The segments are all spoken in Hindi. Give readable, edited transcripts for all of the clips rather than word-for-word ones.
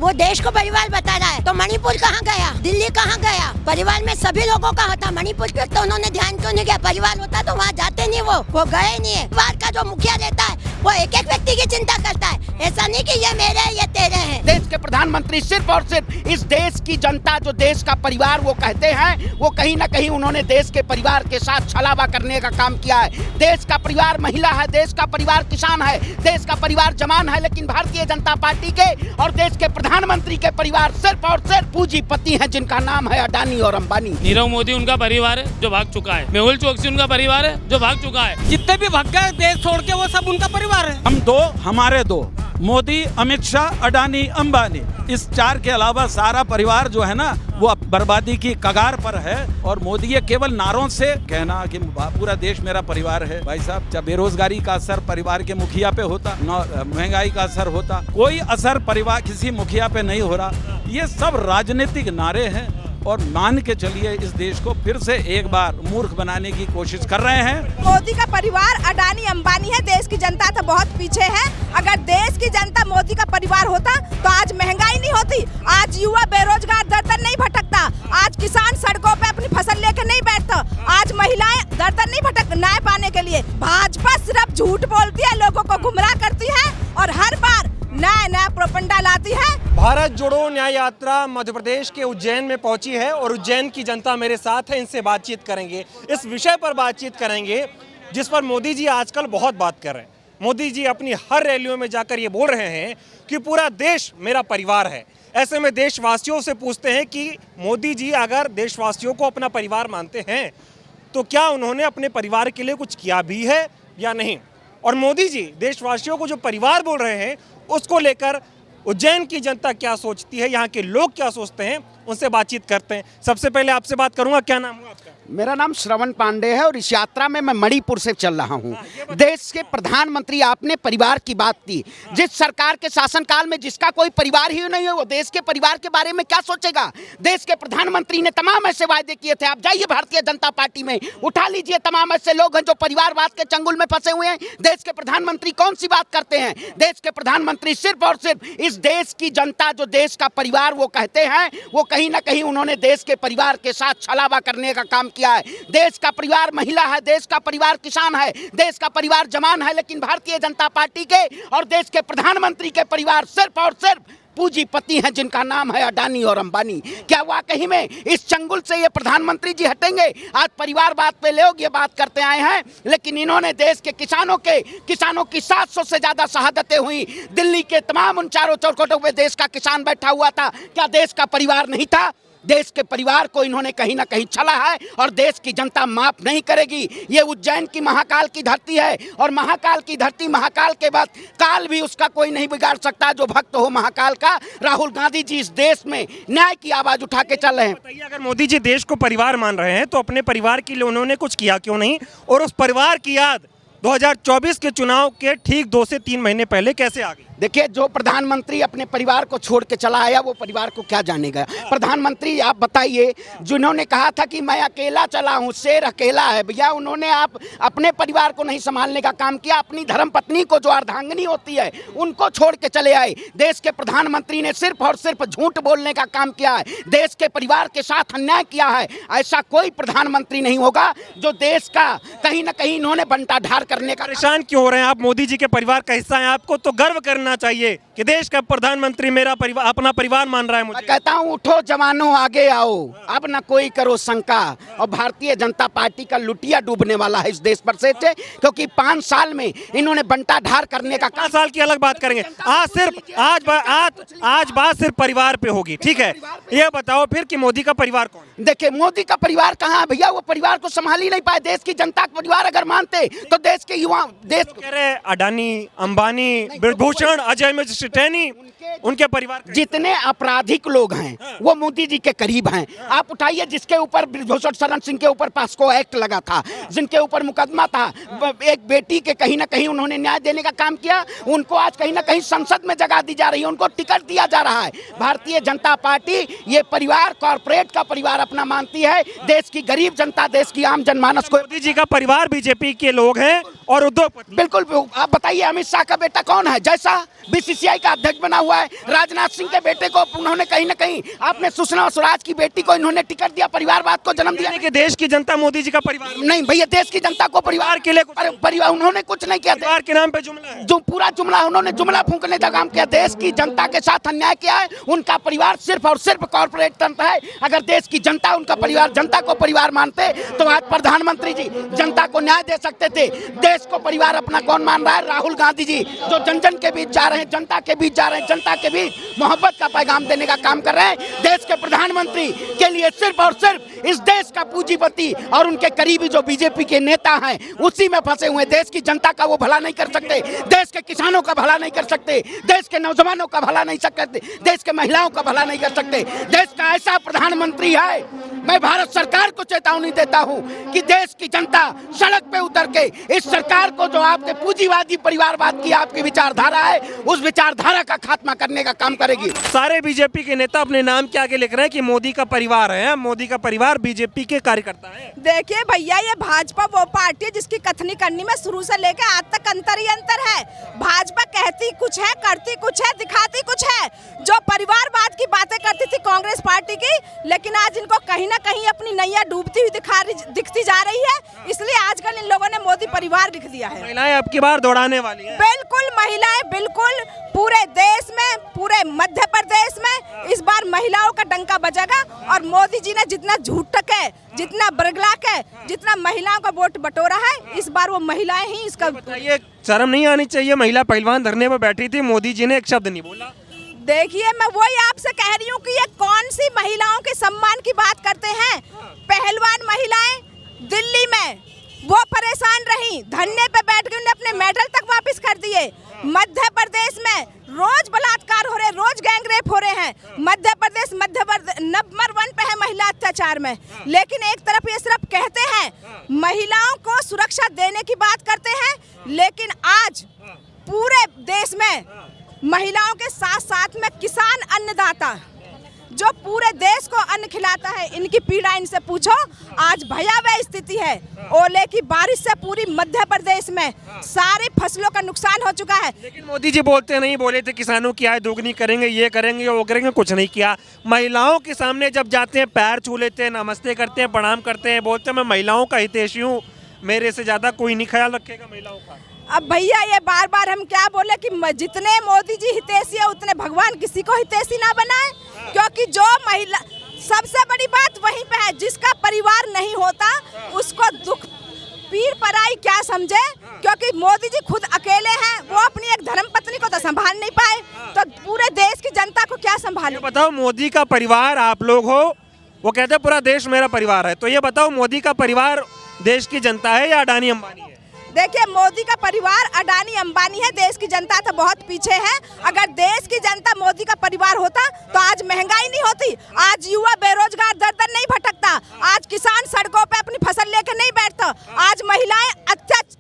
वो देश को परिवार बता रहा है, तो मणिपुर कहाँ गया, दिल्ली कहाँ गया? परिवार में सभी लोगों का होता, मणिपुर के तो उन्होंने ध्यान क्यों नहीं किया? परिवार होता तो वहाँ जाते नहीं, वो गए नहीं है। परिवार का जो मुखिया रहता है वो एक एक व्यक्ति की चिंता करता है, ऐसा नहीं कि ये मेरे है ये तेरे हैं। देश के प्रधानमंत्री सिर्फ और सिर्फ इस देश की जनता, जो देश का परिवार वो कहते हैं, वो कहीं ना कहीं उन्होंने देश के परिवार के साथ छलावा करने का काम किया है। देश का परिवार महिला है, देश का परिवार किसान है, देश का परिवार जवान है, लेकिन भारतीय जनता पार्टी के और देश के प्रधानमंत्री के परिवार सिर्फ और सिर्फ पूंजीपति हैं, जिनका नाम है अडानी और अंबानी। नीरव मोदी उनका परिवार है जो भाग चुका है, मेहुल चोकसी उनका परिवार है जो भाग चुका है। जितने भी भाग गए देश छोड़ के वो सब उनका परिवार है। हम दो, हमारे दो, मोदी, अमित शाह, अडानी, अंबानी, इस चार के अलावा सारा परिवार जो है ना वो बर्बादी की कगार पर है। और मोदी ये केवल नारों से कहना कि पूरा देश मेरा परिवार है, भाई साहब, जब बेरोजगारी का असर परिवार के मुखिया पे होता, महंगाई का असर होता, कोई असर परिवार किसी मुखिया पे नहीं हो रहा। ये सब राजनीतिक नारे हैं और मान के चलिए इस देश को फिर से एक बार मूर्ख बनाने की कोशिश कर रहे हैं। मोदी का परिवार अडानी अंबानी है, देश की जनता तो बहुत पीछे है। अगर देश की जनता मोदी का परिवार होता तो आज महंगाई नहीं होती, आज युवा बेरोजगार दर दर नहीं भटकता, आज किसान सड़कों पे अपनी फसल लेकर नहीं बैठता, आज महिलाएं दर दर नहीं भटक न्याय पाने के लिए। भाजपा सिर्फ झूठ बोलती है, लोगों को गुमराह करती है और हर बार नया प्रोपेगेंडा लाती है। भारत जोड़ो न्याय यात्रा मध्य प्रदेश के उज्जैन में पहुंची है और उज्जैन की जनता मेरे साथ है, इनसे बातचीत करेंगे, इस विषय पर बातचीत करेंगे जिस पर मोदी जी आजकल बहुत बात कर रहे हैं। मोदी जी अपनी हर रैलियों में जाकर ये बोल रहे हैं कि पूरा देश मेरा परिवार है। ऐसे में देशवासियों से पूछते हैं कि मोदी जी अगर देशवासियों को अपना परिवार मानते हैं तो क्या उन्होंने अपने परिवार के लिए कुछ किया भी है या नहीं। और मोदी जी देशवासियों को जो परिवार बोल रहे हैं उसको लेकर उज्जैन की जनता क्या सोचती है, यहाँ के लोग क्या सोचते हैं, उनसे बातचीत करते हैं। सबसे पहले आपसे बात करूंगा, क्या नाम हुआ आपका? मेरा नाम श्रवण पांडे है और इस यात्रा में मैं मणिपुर से चल रहा हूं। देश के प्रधानमंत्री, आपने परिवार की बात की, जिस सरकार के शासनकाल में जिसका कोई परिवार ही नहीं है वो देश के परिवार के बारे में क्या सोचेगा। देश के प्रधानमंत्री ने तमाम ऐसे वायदे किए थे, आप जाइए भारतीय जनता पार्टी में उठा लीजिए, तमाम ऐसे लोग हैं जो परिवारवाद के चंगुल में फंसे हुए हैं। देश के प्रधानमंत्री कौन सी बात करते हैं? देश के प्रधानमंत्री सिर्फ और सिर्फ इस देश की जनता, जो देश का परिवार वो कहते हैं, वो कहीं ना कहीं उन्होंने देश के परिवार के साथ छलावा करने का काम किया है। देश का परिवार महिला है, देश का परिवार किसान है, देश का परिवार जवान है, लेकिन भारतीय जनता पार्टी के और देश के प्रधानमंत्री के परिवार सिर्फ और सिर्फ पूंजीपति हैं, जिनका नाम है अडानी और अंबानी। क्या वाकई में इस चंगुल से ये प्रधानमंत्री जी हटेंगे? आज परिवारवाद पे लोग ये बात करते आए हैं, लेकिन इन्होंने देश के किसानों की 700 से ज्यादा शहादतें हुई। दिल्ली के तमाम उन चारों चौखटों पे देश का किसान बैठा हुआ था, क्या देश का परिवार नहीं था? देश के परिवार को इन्होंने कहीं ना कहीं छला है और देश की जनता माफ नहीं करेगी। ये उज्जैन की महाकाल की धरती है और महाकाल की धरती, महाकाल के बाद काल भी उसका कोई नहीं बिगाड़ सकता। जो भक्त हो महाकाल का, राहुल गांधी जी इस देश में न्याय की आवाज उठा के चल रहे हैं। बताइए, अगर मोदी जी देश को परिवार मान रहे हैं तो अपने परिवार के लिए उन्होंने कुछ किया क्यों नहीं, और उस परिवार की याद 2024 के चुनाव के ठीक 2 से 3 महीने पहले कैसे आ गई? देखिए, जो प्रधानमंत्री अपने परिवार को छोड़ के चला आया वो परिवार को क्या जानेगा। प्रधानमंत्री आप बताइए, जिन्होंने कहा था कि मैं अकेला चला हूँ, शेर अकेला है, भैया उन्होंने आप अपने परिवार को नहीं संभालने का काम किया, अपनी धर्मपत्नी को जो अर्धांगिनी होती है उनको छोड़ के चले आए। देश के प्रधानमंत्री ने सिर्फ और सिर्फ झूठ बोलने का काम किया है, देश के परिवार के साथ अन्याय किया है। ऐसा कोई प्रधानमंत्री नहीं होगा जो देश का कहीं ना कहीं इन्होंने बंटाढार करने का। परेशान क्यों हो रहे हैं आप? मोदी जी के परिवार का हिस्सा हैं, आपको तो गर्व करना चाहिए कि देश का प्रधानमंत्री मेरा परिवार, अपना परिवार मान रहा है। मुझे कहता हूँ, उठो जवानों आगे आओ, अब न कोई करो शंका। और भारतीय जनता पार्टी का लुटिया डूबने वाला है इस देश पर से, क्योंकि 5 साल में इन्होंने बंटाढार करने का 5 साल की अलग बात करेंगे, आज बात सिर्फ परिवार पे होगी, ठीक है। ये बताओ फिर कि मोदी का परिवार कौन है? देखिए, मोदी का परिवार कहाँ है भैया, वो परिवार को संभाल ही नहीं पाए। देश की जनता का परिवार अगर मानते तो देश के युवा, देश कह रहे अडानी, अंबानी, ब्रजभूषण, अजय मिश्र, उनके परिवार जितने आपराधिक लोग हैं वो मोदी जी के करीब हैं। आप उठाइए, जिसके ऊपर ब्रजभूषण शरण सिंह के ऊपर पास्को एक्ट लगा था, जिनके ऊपर मुकदमा था, एक बेटी के कहीं ना कहीं उन्होंने न्याय देने का काम किया, उनको आज कहीं ना कहीं संसद में जगह दी जा रही है, उनको टिकट दिया जा रहा है। भारतीय जनता पार्टी ये परिवार कॉर्पोरेट का परिवार अपना मानती है, देश की गरीब जनता, देश की आम जनमानस को। मोदी जी का परिवार बीजेपी के लोग हैं और उद्योगपति। बिल्कुल। आप बताइए, अमित शाह का बेटा कौन है? जैसा BCCI सीबीआई का अध्यक्ष बना हुआ है। राजनाथ सिंह के बेटे को उन्होंने कहीं ना कहीं, आपने सुषमा स्वराज की बेटी को इन्होंने टिकट दिया, परिवारवाद को जन्म दिया। यानी कि देश की जनता मोदी जी का परिवार नहीं भैया, देश की जनता को परिवार के लिए परिवार उन्होंने कुछ नहीं किया। परिवार के नाम पे जुमला है। जो पूरा जुमला, उन्होंने जुमला फूंकने का काम किया। देश की जनता के साथ अन्याय किया है। उनका परिवार सिर्फ और सिर्फ कॉर्पोरेट तंत्र है। अगर देश की जनता उनका परिवार, जनता को परिवार मानते तो आज प्रधानमंत्री जी जनता को न्याय दे सकते थे। देश को परिवार अपना कौन मान रहा है? राहुल गांधी जी, जो जन जन के बीच जा रहे हैं, जनता के बीच जा रहे हैं, जनता के बीच मोहब्बत का पैगाम देने का काम कर रहे हैं। देश के प्रधानमंत्री के लिए सिर्फ और सिर्फ इस देश का पूंजीपति और उनके करीबी जो बीजेपी के नेता हैं उसी में फंसे हुए। देश की जनता का वो भला नहीं कर सकते, देश के किसानों का भला नहीं कर सकते, देश के नौजवानों का भला नहीं कर सकते, देश के महिलाओं का भला नहीं कर सकते। देश का ऐसा प्रधानमंत्री है, मैं भारत सरकार को चेतावनी देता हूं कि देश की जनता सड़क पे उतर के इस सरकार को, जो आपके पूंजीवादी परिवारवाद की आपकी विचारधारा है, उस विचारधारा का खात्मा करने का काम करेगी। सारे बीजेपी के नेता अपने नाम के आगे लिख रहे हैं कि मोदी का परिवार है, मोदी का परिवार बीजेपी के कार्यकर्ता है। देखिए भैया, ये भाजपा वो पार्टी है जिसकी कथनी करनी में शुरू से लेकर आज तक अंतर ही अंतर है। भाजपा कहती कुछ है, करती कुछ है, दिखाती कुछ है। जो परिवारवाद की बातें करती थी कांग्रेस पार्टी की, लेकिन आज इनको कहीं ना कहीं अपनी नैया डूबती हुई दिखती जा रही है। इसलिए आजकल इन लोगों ने मोदी परिवार लिख दिया है। महिलाएं अब की बार दौड़ाने वाली हैं। बिल्कुल महिलाएं, बिल्कुल पूरे देश में, पूरे मध्य प्रदेश में इस बार महिलाओं का डंका बजेगा। और मोदी जी ने जितना झूठ टके, जितना बरगला के, जितना महिलाओं का वोट बटोरा है, इस बार वो महिलाएं ही इसका। बताइए, शर्म नहीं आनी चाहिए? महिला पहलवान धरने पर बैठी थी, मोदी जी ने एक शब्द नहीं बोला। देखिए, मैं वही आपसे कह रही हूँ कि ये कौन सी महिलाओं के सम्मान की बात करते हैं। पहलवान महिलाएं दिल्ली में वो परेशान रही, धरने पे बैठ के उन्हें अपने मेडल तक वापस कर दिए। मध्य प्रदेश में रोज बलात्कार हो रहे, रोज गैंगरेप हो रहे हैं। मध्य प्रदेश नंबर 1 पे है महिला अत्याचार में। लेकिन एक तरफ ये सिर्फ कहते हैं, महिलाओं को सुरक्षा देने की बात करते हैं, लेकिन आज पूरे देश में महिलाओं के साथ साथ में किसान अन्नदाता जो पूरे देश को अन्न खिलाता है, इनकी पीड़ा इनसे पूछो। आज भयावह स्थिति है। ओले की बारिश से पूरी मध्य प्रदेश में सारी फसलों का नुकसान हो चुका है। लेकिन मोदी जी बोलते नहीं, बोले थे किसानों की आय दोगुनी करेंगे, ये करेंगे, वो करेंगे, कुछ नहीं किया। महिलाओं के सामने जब जाते हैं, पैर छू लेते हैं, नमस्ते करते हैं, प्रणाम करते हैं, बोलते हैं मैं महिलाओं का हितैषी हूँ, मेरे से ज्यादा कोई नहीं ख्याल रखेगा महिलाओं का। अब भैया, ये बार बार हम क्या बोले कि जितने मोदी जी हितैषी है, उतने भगवान किसी को हितैषी ना बनाए। क्योंकि जो महिला, सबसे बड़ी बात वहीं पे है, जिसका परिवार नहीं होता उसको दुख पीर पराई क्या समझे। क्योंकि मोदी जी खुद अकेले हैं, वो अपनी एक धर्मपत्नी को तो संभाल नहीं पाए, तो पूरे देश की जनता को क्या संभाले। बताओ, मोदी का परिवार आप लोग हो, वो कहते हैं पूरा देश मेरा परिवार है, तो ये बताओ मोदी का परिवार देश की जनता है या अडानी अंबानी है? देखिए, मोदी का परिवार अडानी अंबानी है, देश की जनता तो बहुत पीछे है। अगर देश की जनता मोदी का परिवार होता तो आज महंगाई नहीं होती, आज युवा बेरोजगार दर दर नहीं भटकता, आज किसान सड़कों पे अपनी फसल लेकर नहीं बैठता, आज महिलाएं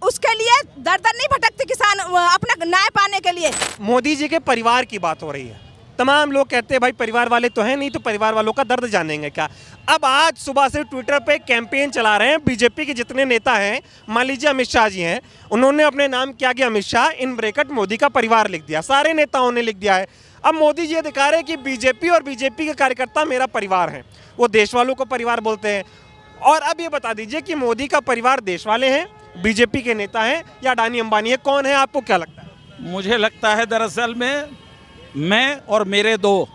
उसके लिए दर दर नहीं भटकती किसान अपना न्याय पाने के लिए। मोदी जी के परिवार की बात हो रही है, तमाम लोग कहते हैं भाई परिवार वाले तो हैं नहीं, तो परिवार वालों का दर्द जानेंगे क्या। अब आज सुबह से ट्विटर पे कैंपेन चला रहे हैं बीजेपी के जितने नेता हैं, मान लीजिए अमित शाह जी हैं, उन्होंने अपने नाम के आगे अमित शाह इन ब्रैकेट मोदी का परिवार लिख दिया, सारे नेताओं ने लिख दिया है। अब मोदी जी ये दिखा रहे हैं कि बीजेपी और बीजेपी के कार्यकर्ता मेरा परिवार हैं, वो देश वालों को परिवार बोलते हैं। और अब ये बता दीजिए कि मोदी का परिवार देश वाले हैं, बीजेपी के नेता हैं या अडानी अंबानी है, कौन है? आपको क्या लगता है? मुझे लगता है दरअसल में मैं और मेरे दो,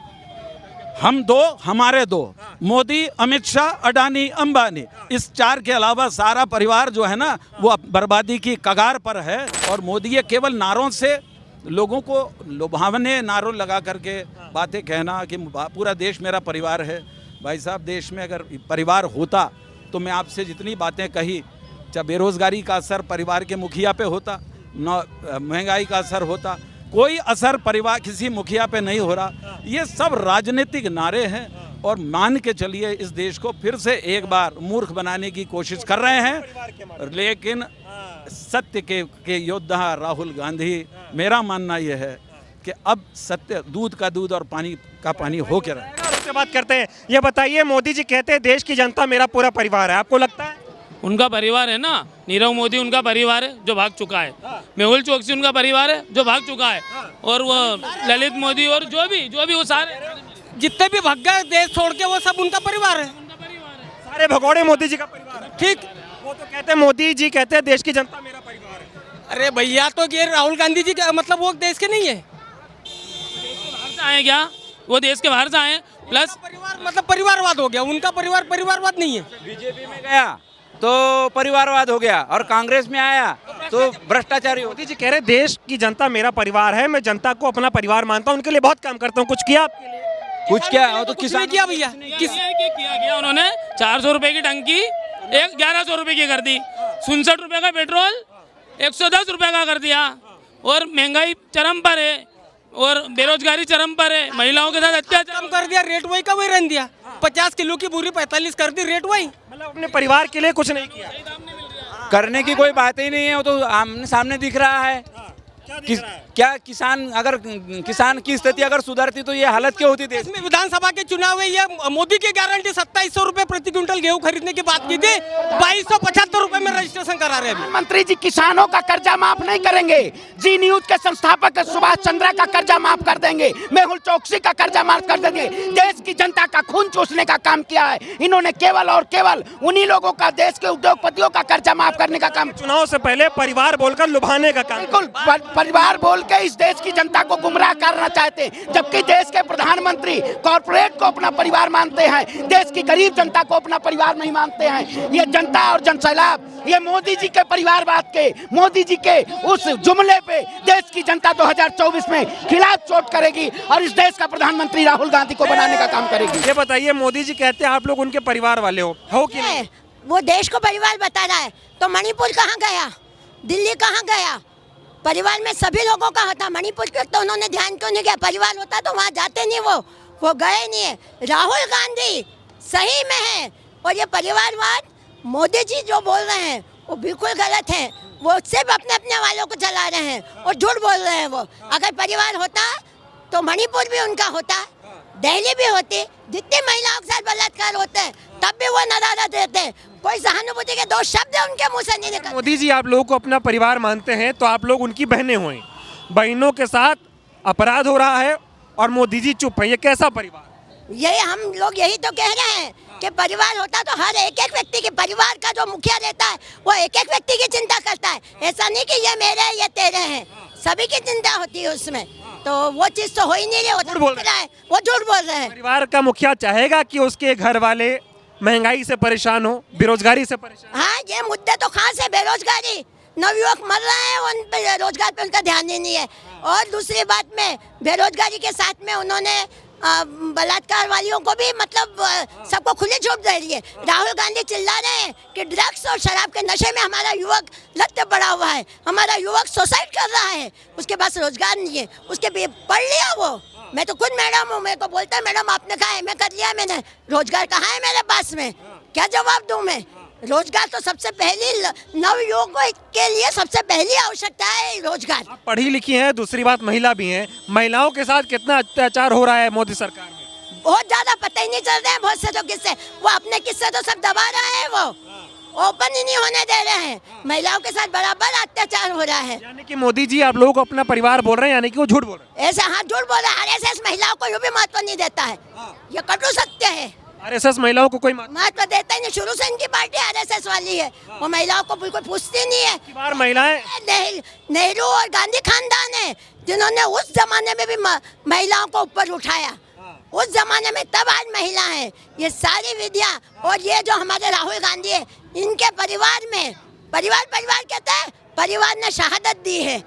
हम दो, हमारे दो, मोदी, अमित शाह, अडानी, अंबानी, इस चार के अलावा सारा परिवार जो है ना वो बर्बादी की कगार पर है। और मोदी ये केवल नारों से लोगों को लुभावने नारों लगा करके बातें कहना कि पूरा देश मेरा परिवार है। भाई साहब, देश में अगर परिवार होता तो मैं आपसे जितनी बातें कही, चाहे बेरोजगारी का असर परिवार के मुखिया पे होता, महंगाई का असर होता, कोई असर परिवार किसी मुखिया पे नहीं हो रहा। ये सब राजनीतिक नारे हैं और मान के चलिए इस देश को फिर से एक बार मूर्ख बनाने की कोशिश कर रहे हैं। लेकिन सत्य के योद्धा राहुल गांधी, मेरा मानना यह है कि अब सत्य दूध का दूध और पानी का पानी हो के रहा है। उसके बात करते हैं। ये बताइए, मोदी जी कहते हैं देश की जनता मेरा पूरा परिवार है, आपको लगता है? उनका परिवार है ना, नीरव मोदी उनका परिवार है जो भाग चुका है, मेहुल चोकसी उनका परिवार है जो भाग चुका है, और वो ललित मोदी और जो भी वो सारे जितने भी भग गए देश छोड़ के वो सब उनका परिवार है। सारे भगोड़े मोदी जी का परिवार है। ठीक। वो तो कहते हैं, मोदी जी कहते हैं देश की जनता मेरा परिवार है। अरे भैया, तो ये राहुल गांधी जी का मतलब वो देश के नहीं है। बाहर से आए क्या? वो देश के बाहर से आए, प्लस परिवार मतलब परिवारवाद हो गया, उनका परिवार परिवारवाद नहीं है। बीजेपी में गया तो परिवारवाद हो गया, और कांग्रेस में आया तो भ्रष्टाचारी हो। मोदी जी कह रहे देश की जनता मेरा परिवार है, मैं जनता को अपना परिवार मानता हूं, उनके लिए बहुत काम करता हूं। कुछ किया आपके लिए? कुछ क्या हो तो कुछ किसान नहीं किया भैया। किया गया उन्होंने 400 रुपए की टंकी 1100 रुपए की कर दी, 67 रुपए का पेट्रोल 110 रुपए का कर दिया, और महंगाई चरम पर है, और बेरोजगारी चरम पर है, महिलाओं के साथ अत्याचार कम कर दिया, रेट वही का वही रहने दिया। 50 किलो की पूरी 45 कर दी, रेट वही। मतलब अपने परिवार के लिए कुछ नहीं किया। करने की कोई बात ही नहीं है, वो तो आमने सामने दिख रहा है। क्या किसान की स्थिति अगर सुधरती तो ये हालत क्या होती थी? इसमें विधानसभा के चुनाव में ये मोदी की गारंटी 2700 रुपए प्रति क्विंटल गेहूं खरीदने की बात की थी, 2275 रुपए में रजिस्ट्रेशन करा रहे हैं। मंत्री जी किसानों का कर्जा माफ नहीं करेंगे, जी न्यूज के संस्थापक सुभाष चंद्रा का कर्जा माफ कर देंगे, मेहुल चोकसी का कर्जा माफ कर देंगे। देश की जनता का खून चूसने का काम किया है इन्होंने, केवल और केवल उन्हीं लोगों का, देश के उद्योगपतियों का कर्जा माफ करने का काम। चुनाव से पहले परिवार बोलकर लुभाने का काम। बिल्कुल परिवार बोल के इस देश की जनता को गुमराह करना चाहते हैं, जबकि देश के प्रधानमंत्री कॉर्पोरेट को अपना परिवार मानते हैं, देश की गरीब जनता को अपना परिवार नहीं मानते हैं। ये जनता और जनसैलाब, ये मोदी जी के परिवारवाद के, मोदी जी के उस जुमले पे देश की जनता 2024 में खिलाफ चोट करेगी, और इस देश का प्रधानमंत्री राहुल गांधी को बनाने का काम करेगी। ये बताइए, मोदी जी कहते हैं आप लोग उनके परिवार वाले हो कि नहीं? वो देश को परिवार बता रहा है, तो मणिपुर कहाँ गया, दिल्ली कहाँ गया? परिवार में सभी लोगों का होता, मणिपुर के तो उन्होंने ध्यान क्यों नहीं किया? परिवार होता तो वहाँ जाते नहीं, वो गए नहीं है। राहुल गांधी सही में है, और ये परिवारवाद मोदी जी जो बोल रहे हैं वो बिल्कुल गलत है। वो सिर्फ अपने अपने वालों को चला रहे हैं और झूठ बोल रहे हैं। वो अगर परिवार होता तो मणिपुर भी उनका होता, दिल्ली भी होती, जितनी महिलाओं के साथ बलात्कार होते हैं तब भी वो नदारत देते हैं। कोई सहानुभूति के 2 शब्द उनके मुंह से नहीं निकलते। मोदी जी आप लोगों को अपना परिवार मानते हैं, तो आप लोग उनकी बहनें हुई, बहनों के साथ अपराध हो रहा है और मोदी जी चुप है, ये कैसा परिवार? यही हम लोग यही तो कह रहे हैं कि परिवार होता तो हर एक व्यक्ति के, परिवार का जो मुखिया रहता है वो एक व्यक्ति की चिंता करता है। ऐसा नहीं कि ये मेरे ये तेरे हैं, सभी की चिंता होती है उसमें। तो वो चीज तो हो ही नहीं रही, वो झूठ बोल रहे हैं। परिवार का मुखिया चाहेगा कि उसके घर वाले महंगाई से परेशान हो, बेरोजगारी से परेशान? हाँ, ये मुद्दे तो खास है, बेरोजगारी, नवयुवक मर रहे हैं, उन पे रोजगार पे उनका ध्यान ही नहीं है। और दूसरी बात में बेरोजगारी के साथ में उन्होंने बलात्कार वालियों को भी मतलब सबको खुली छूट दे दी है। राहुल गांधी चिल्ला रहे हैं कि ड्रग्स और शराब के नशे में हमारा युवक लत पड़ा हुआ है, हमारा युवक सुसाइड कर रहा है, उसके पास रोजगार नहीं है, उसके पढ़ लिया वो। मैं तो खुद मैडम हूँ, मेरे को बोलता है मैडम आपने कहा एमए कर लिया मैंने, रोजगार कहाँ है मेरे पास में, क्या जवाब दूँ मैं? रोजगार तो सबसे पहली नवयुवकों के लिए सबसे पहली आवश्यकता है रोजगार। आप पढ़ी लिखी हैं, दूसरी बात महिला भी हैं, महिलाओं के साथ कितना अत्याचार हो रहा है मोदी सरकार में? बहुत ज्यादा पता ही नहीं चल रहे हैं, बहुत से तो किस्से वो अपने किस्से तो सब दबा रहे हैं, वो ओपन ही नहीं होने दे रहे हैं। महिलाओं के साथ बराबर अत्याचार हो रहा है। यानी कि मोदी जी आप लोगों को अपना परिवार बोल रहे हैं, यानी कि वो झूठ बोल रहे हैं? ऐसे हाँ झूठ बोल रहा है। आरएसएस महिलाओं को यूं भी महत्व नहीं देता है, ये कटु सत्य है। आरएसएस महिलाओं को कोई महत्व देता ही नहीं, शुरू से इनकी पार्टी आरएसएस वाली है, वो महिलाओं को बिल्कुल पूछती नहीं है। महिलाएं नेहरू और गांधी खानदान है जिन्होंने उस जमाने में भी महिलाओं को ऊपर उठाया, उस जमाने में तब आज महिला है। ये सारी विधियां और ये जो हमारे राहुल गांधी है, इनके परिवार में परिवार कहते हैं, परिवार ने शहादत दी है,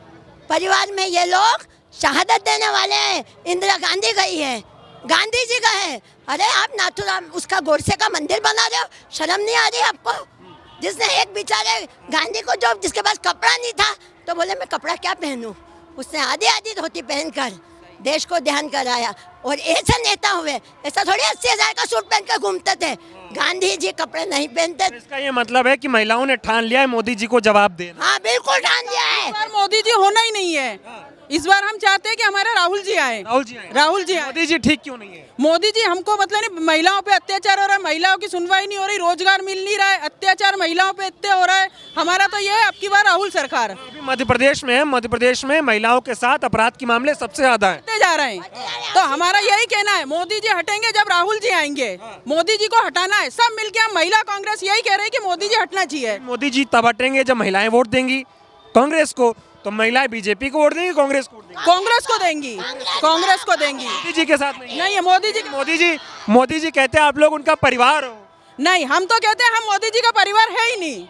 परिवार में ये लोग शहादत देने वाले हैं। इंदिरा गांधी गई है, गांधी जी गए, अरे आप नाथुराम उसका गोडसे का मंदिर बना रहे हो, शर्म नहीं आ रही आपको? जिसने एक बेचारे गांधी को जो जिसके पास कपड़ा नहीं था तो बोले मैं कपड़ा क्या पहनूं, उसने आधी धोती पहनकर देश को ध्यान कराया। और ऐसे नेता हुए, ऐसा थोड़ी 80,000 का सूट पहनकर घूमते थे, गांधी जी कपड़े नहीं पहनते। इसका ये मतलब है कि महिलाओं ने ठान लिया है मोदी जी को जवाब देना। हाँ बिल्कुल ठान लिया है। मोदी जी होना ही नहीं है, इस बार हम चाहते हैं कि हमारे राहुल जी आए। राहुल जी आए। राहुल जी आए। मोदी जी ठीक क्यों नहीं है? मोदी जी हमको मतलब नहीं, महिलाओं पे अत्याचार हो रहा है, महिलाओं की सुनवाई नहीं हो रही, रोजगार मिल नहीं रहा है, अत्याचार महिलाओं पे इतने हो रहा है। हमारा तो ये है अब की बार राहुल सरकार अभी मध्य प्रदेश में महिलाओं के साथ अपराध के मामले सबसे ज्यादा हैं। जा रहे हैं। तो हमारा यही कहना है, मोदी जी हटेंगे जब राहुल जी आएंगे। मोदी जी को हटाना है, सब मिलके हम महिला कांग्रेस यही कह रहे हैं कि मोदी जी हटना चाहिए। मोदी जी तब हटेंगे जब महिलाएं वोट देंगी कांग्रेस को, तो महिलाएं बीजेपी को वोट देंगी, कांग्रेस को वोट देंगी? कांग्रेस को देंगी, कांग्रेस को देंगी। मोदी जी के साथ नहीं नहीं है मोदी जी कहते हैं आप लोग उनका परिवार हो। नहीं, हम तो कहते हैं हम मोदी जी का परिवार है ही नहीं,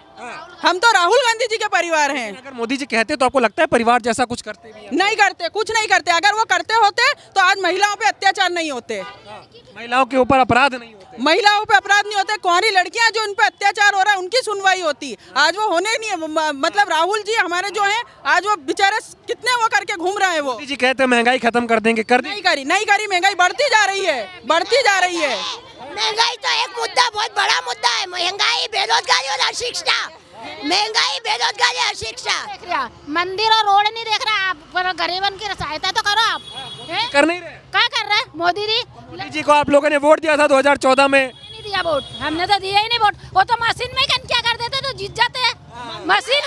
हम तो राहुल गांधी जी के परिवार हैं। अगर मोदी जी कहते तो आपको लगता है परिवार जैसा कुछ करते भी हैं? नहीं करते, कुछ नहीं करते। अगर वो करते होते तो आज महिलाओं पे अत्याचार नहीं होते, महिलाओं के ऊपर अपराध नहीं होते, महिलाओं पे अपराध नहीं होते। कुंवारी लड़कियां जो उन पे अत्याचार हो रहा है उनकी सुनवाई होती, आज वो होने नहीं है। मतलब राहुल जी हमारे जो हैं आज वो बेचारे कितने वो करके घूम रहे हैं। वो मोदी जी कहते हैं महंगाई खत्म कर देंगे, कर नहीं करी, नहीं करी। महंगाई बढ़ती जा रही है, बढ़ती जा रही है। महंगाई तो एक मुद्दा, बहुत बड़ा मुद्दा है। महंगाई, बेरोजगारी और अशिक्षा। महंगाई, बेरोजगारी, अशिक्षा। मंदिर और रोड नहीं देख रहा आप, पर गरीबन की सहायता तो करो आप। कर नहीं रहे? क्या कर रहे हैं मोदी जी? मोदी जी को आप लोगों ने वोट दिया था 2014 में। नहीं दिया वोट, हमने तो दिया ही नहीं वोट। वो तो मशीन में क्या कर देते तो जीत जाते हैं। मशीन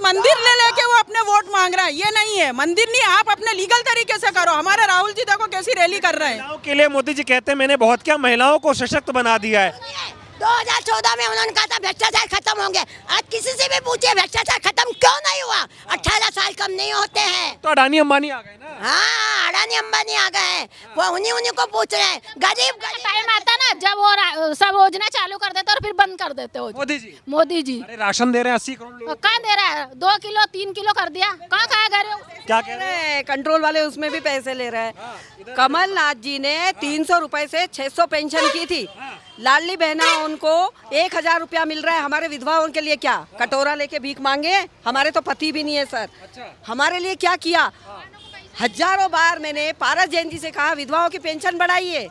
मंदिर ले लेके वो अपने वोट मांग रहा है, ये नहीं है। मंदिर नहीं, आप अपने लीगल तरीके से करो। हमारे राहुल जी देखो कैसी रैली कर रहे हैं। महिलाओं के लिए मोदी जी कहते हैं मैंने बहुत क्या महिलाओं को सशक्त बना दिया है। 2014 में उन्होंने कहा था भ्रष्टाचार खत्म होंगे। आज किसी से भी पूछिए भ्रष्टाचार खत्म क्यों नहीं हुआ? 18 साल कम नहीं होते हैं। तो अडानी अंबानी आ गए ना। हाँ, अडानी अंबानी आ गए हैं, वो उन्हीं को पूछ रहे हैं। गरीब टाइम आता ना जब वो सब योजना चालू कर देते और फिर बंद कर देते हो। मोदी जी अरे राशन दे रहे हैं 80 करोड़ लोग। कहाँ दे रहा है? 2 किलो 3 किलो कर दिया, कहाँ खाया गए? क्या कह रहे हैं? कंट्रोल वाले उसमें भी पैसे ले रहे हैं। कमलनाथ जी ने 300 रुपए से 600 पेंशन की थी। लाडली बहना उनको 1000 रुपया मिल रहा है। हमारे विधवाओं के लिए क्या कटोरा लेके भीख मांगे? हमारे तो पति भी नहीं है सर। हमारे लिए क्या किया? हजारों बार मैंने पारस जैन जी से कहा विधवाओं की पेंशन बढ़ाइए,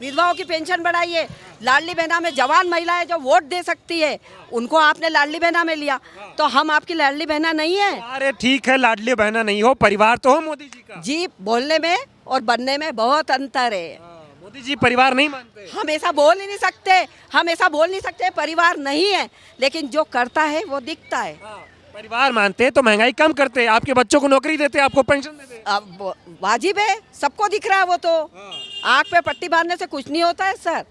विधवाओं की पेंशन बढ़ाइए। लाडली बहना में जवान महिलाएं जो वोट दे सकती है उनको आपने लाडली बहना में लिया, तो हम आपकी लाडली बहना नहीं है। अरे ठीक है, लाडली बहना नहीं हो, परिवार तो हो मोदी जी का। जी, बोलने में और बनने में बहुत अंतर है। मोदी जी परिवार नहीं मानते। हम ऐसा बोल ही नहीं सकते, हम ऐसा बोल नहीं सकते परिवार नहीं है, लेकिन जो करता है वो दिखता है। परिवार मानते तो महंगाई कम करते, आपके बच्चों को नौकरी देते, आपको पेंशन देते। अब वाजिब है, सबको दिख रहा है वो तो। आँख पे पट्टी बांधने से कुछ नहीं होता है सर।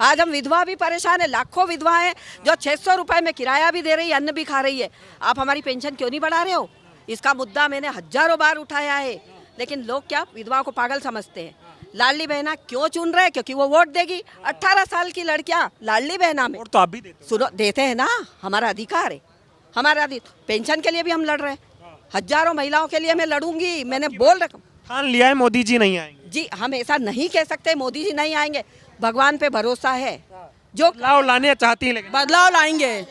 आज हम विधवा भी परेशान है, लाखों विधवा है जो 600 रुपए में किराया भी दे रही है, अन्न भी खा रही है। आप हमारी पेंशन क्यों नहीं बढ़ा रहे हो? इसका मुद्दा मैंने हजारों बार उठाया है, लेकिन लोग क्या विधवाओं को पागल समझते हैं। लाडली बहना क्यों चुन रहे हैं? क्योंकि वो वोट देगी। 18 साल की लड़कियां लाडली बहना में। वोट तो आप भी देते। सुनो, देते हैं ना, हमारा अधिकार है, हमारा पेंशन के लिए भी हम लड़ रहे हैं। हजारों महिलाओं के लिए मैं लड़ूंगी, मैंने बोल रखा। ठान लिया है मोदी जी नहीं आएंगे। जी, हम ऐसा नहीं कह सकते मोदी जी नहीं आएंगे। भगवान पे भरोसा है, जो बदलाव लाने चाहती है, लेकिन बदलाव लाएंगे।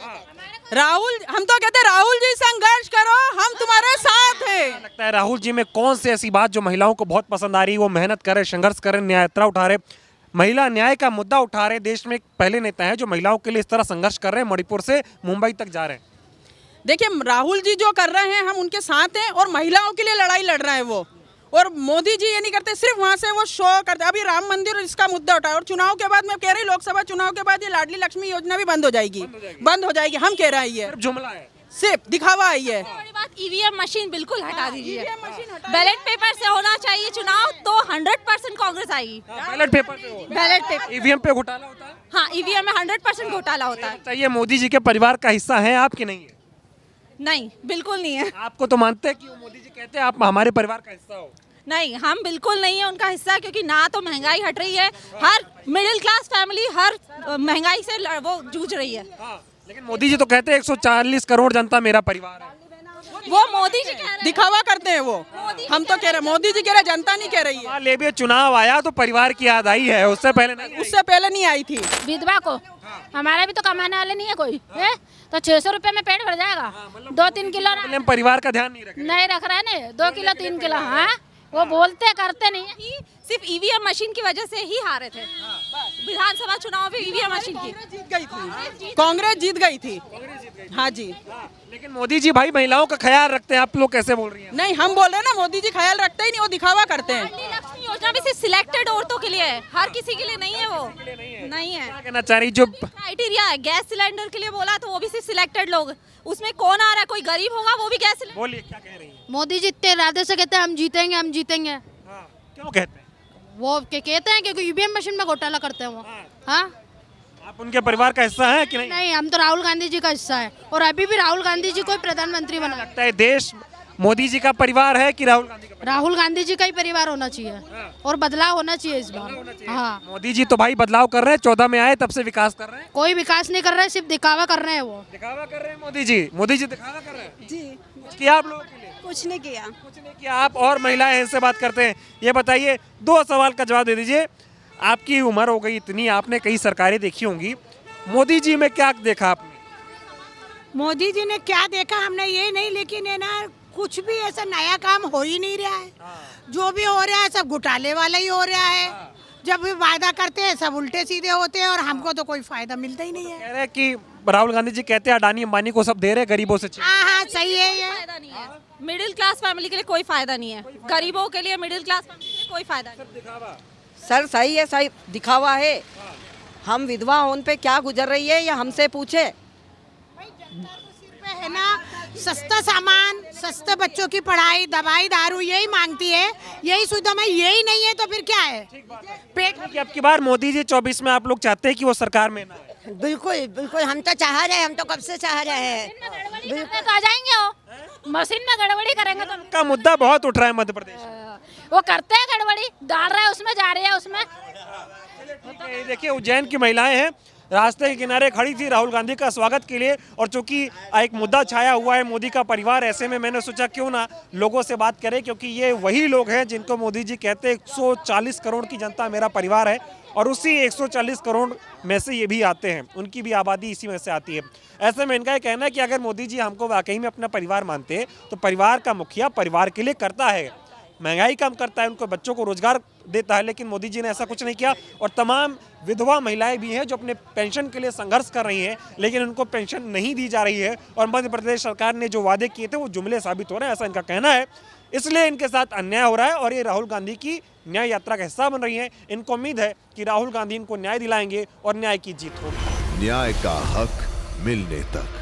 राहुल, हम तो कहते हैं राहुल जी संघर्ष करो, हम तुम्हारे साथ हैं। लगता है राहुल जी में कौन सी ऐसी बात जो महिलाओं को बहुत पसंद आ रही है? वो मेहनत करे, संघर्ष करे, न्याय यात्रा उठा रहे, महिला न्याय का मुद्दा उठा रहे। देश में पहले नेता हैं जो महिलाओं के लिए इस तरह संघर्ष कर रहे हैं, मणिपुर से मुंबई तक जा रहे हैं। देखिए, राहुल जी जो कर रहे हैं हम उनके साथ हैं, और महिलाओं के लिए लड़ाई लड़ रहे हैं वो। और मोदी जी ये नहीं करते, सिर्फ वहाँ से वो शो करते। अभी राम मंदिर और इसका मुद्दा उठाया, और चुनाव के बाद मैं कह रही, लोकसभा चुनाव के बाद ये लाडली लक्ष्मी योजना भी बंद हो जाएगी, बंद हो जाएगी। हम कह रहे हैं ये जुमला है, सिर्फ दिखावा है ये। बड़ी बात, ईवीएम मशीन बिल्कुल हटा दीजिए। बैलेट पेपर से होना चाहिए चुनाव, तो 100% कांग्रेस आएगी। बैलेट पेपर पे हो, बैलेट पेपर, ईवीएम पे घोटाला होता है। हाँ, ईवीएम में 100% घोटाला होता है। चाहिए मोदी जी के परिवार का हिस्सा है आप कि नहीं है? नहीं, बिल्कुल नहीं है। आपको तो मानते हैं कि वो मोदी जी कहते हैं आप हमारे परिवार का हिस्सा हो। नहीं, हम बिल्कुल नहीं है उनका हिस्सा, क्योंकि ना तो महंगाई हट रही है, हर मिडिल क्लास फैमिली हर महंगाई से वो जूझ रही है। लेकिन मोदी जी तो कहते हैं 140 करोड़ जनता मेरा परिवार है। वो मोदी जी कह रहे हैं, दिखावा करते हैं वो। हम तो कह रहे, मोदी जी कह रहे, जनता नहीं कह रही है। मान लीजिए चुनाव आया तो परिवार की याद आई है, उससे पहले नहीं आई। उससे पहले नहीं आई थी। विधवा को, हमारे भी तो कमाने वाले नहीं है कोई है, तो 600 रुपए में पेट भर जाएगा। 2-3 किलो हम परिवार का ध्यान नहीं रख रहा है ना, 2 किलो 3 किलो। हाँ, वो बोलते करते नहीं, सिर्फ ईवीएम मशीन की वजह से ही हारे थे। विधानसभा चुनाव में ईवीएम मशीन की जीत गई थी, कांग्रेस जीत गई थी। हाँ जी, लेकिन मोदी जी भाई महिलाओं का ख्याल रखते हैं, आप लोग कैसे बोल रही हैं? नहीं हम बोल रहे हैं ना, मोदी जी ख्याल रखते ही नहीं, वो दिखावा करते हैं। कन्या लक्ष्मी योजना भी सिर्फ सिलेक्टेड औरतों के लिए है, हर किसी के लिए नहीं है, वो नहीं है। क्या कहना चाह रही जो क्राइटेरिया है, गैस सिलेंडर के लिए बोला तो वो भी सिर्फ सिलेक्टेड लोग, उसमें कौन आ रहा है, कोई गरीब होगा वो भी गैस सिलेंडर। बोलिए क्या कह रही है? मोदी जी इतने इरादे से कहते हैं हम जीतेंगे हम जीतेंगे। हाँ, क्यों कहते हैं? वो कहते हैं कि ईवीएम मशीन में घोटाला करते हैं वो। हाँ, आप उनके परिवार का हिस्सा हैं कि नहीं? नहीं, हम तो राहुल गांधी जी का हिस्सा है और अभी भी राहुल गांधी जी को ही प्रधानमंत्री बना। लगता है देश मोदी जी का परिवार है कि राहुल गांधी का परिवार? राहुल गांधी जी का ही परिवार होना चाहिए और बदलाव होना चाहिए इस बार। हाँ, मोदी जी तो भाई बदलाव कर रहे हैं, 14 में आए तब से विकास कर रहे हैं। कोई विकास नहीं कर रहे, सिर्फ दिखावा कर रहे हैं वो। दिखावा कर रहे हैं मोदी जी दिखावा कर रहे हैं जी। कुछ किया आप लोगों के लिए? कुछ नहीं किया। कुछ नहीं किया। आप और महिलाएं हैं, इनसे बात करते हैं। ये बताइए, 2 सवाल का जवाब दे दीजिए। आपकी उम्र हो गई इतनी, आपने कई सरकारें देखी होंगी, मोदी जी में क्या देखा आपने? मोदी जी ने क्या देखा हमने ये नहीं, लेकिन है ना कुछ भी ऐसा नया काम हो ही नहीं रहा है। जो भी हो रहा है सब घोटाले वाला ही हो रहा है। जब भी वादा करते हैं सब उल्टे सीधे होते हैं और हमको तो कोई फायदा मिलता ही नहीं है। कह रहे हैं कि राहुल गांधी जी कहते हैं अडानी अंबानी को सब दे रहे, गरीबों से हाँ हाँ सही है ये। फायदा नहीं है, मिडिल क्लास फैमिली के लिए कोई फायदा नहीं है, गरीबों के लिए, मिडिल क्लास फैमिली के लिए कोई फायदा नहीं। सर सही है, सही दिखावा है। हम विधवा होने पे क्या गुजर रही है ये हमसे पूछे। है ना, सस्ता सामान, सस्ते बच्चों की पढ़ाई, दवाई, दारू यही मांगती है, यही सुविधा में यही नहीं है तो फिर क्या है? पेट कि अब की बार मोदी जी 24 में आप लोग चाहते हैं कि वो सरकार में ना आए? बिल्कुल बिल्कुल, हम तो चाह रहे हैं, हम तो कब से चाह रहे हैं। तो आ जाएंगे वो, मशीन में गड़बड़ी करेंगे तो का मुद्दा बहुत उठ रहा है मध्य प्रदेश में। वो करते हैं गड़बड़ी, डाल रहे हैं उसमें, जा रहे हैं उसमें। ये देखिए, उज्जैन की महिलाएं हैं, रास्ते के किनारे खड़ी थी राहुल गांधी का स्वागत के लिए। और चूंकि एक मुद्दा छाया हुआ है मोदी का परिवार, ऐसे में मैंने सोचा क्यों ना लोगों से बात करें, क्योंकि ये वही लोग हैं जिनको मोदी जी कहते हैं 140 करोड़ की जनता मेरा परिवार है, और उसी 140 करोड़ में से ये भी आते हैं, उनकी भी आबादी इसी में से आती है। ऐसे में इनका ये कहना है कि अगर मोदी जी हमको वाकई में अपना परिवार मानते हैं तो परिवार का मुखिया परिवार के लिए करता है, महंगाई कम करता है, उनको बच्चों को रोजगार देता है। लेकिन मोदी जी ने ऐसा कुछ नहीं किया। और तमाम विधवा महिलाएं भी हैं जो अपने पेंशन के लिए संघर्ष कर रही हैं, लेकिन उनको पेंशन नहीं दी जा रही है। और मध्य प्रदेश सरकार ने जो वादे किए थे वो जुमले साबित हो रहे हैं, ऐसा इनका कहना है। इसलिए इनके साथ अन्याय हो रहा है और ये राहुल गांधी की न्याय यात्रा का हिस्सा बन रही है। इनको उम्मीद है कि राहुल गांधी इनको न्याय दिलाएंगे और न्याय की जीत होगी। न्याय का हक मिलने तक।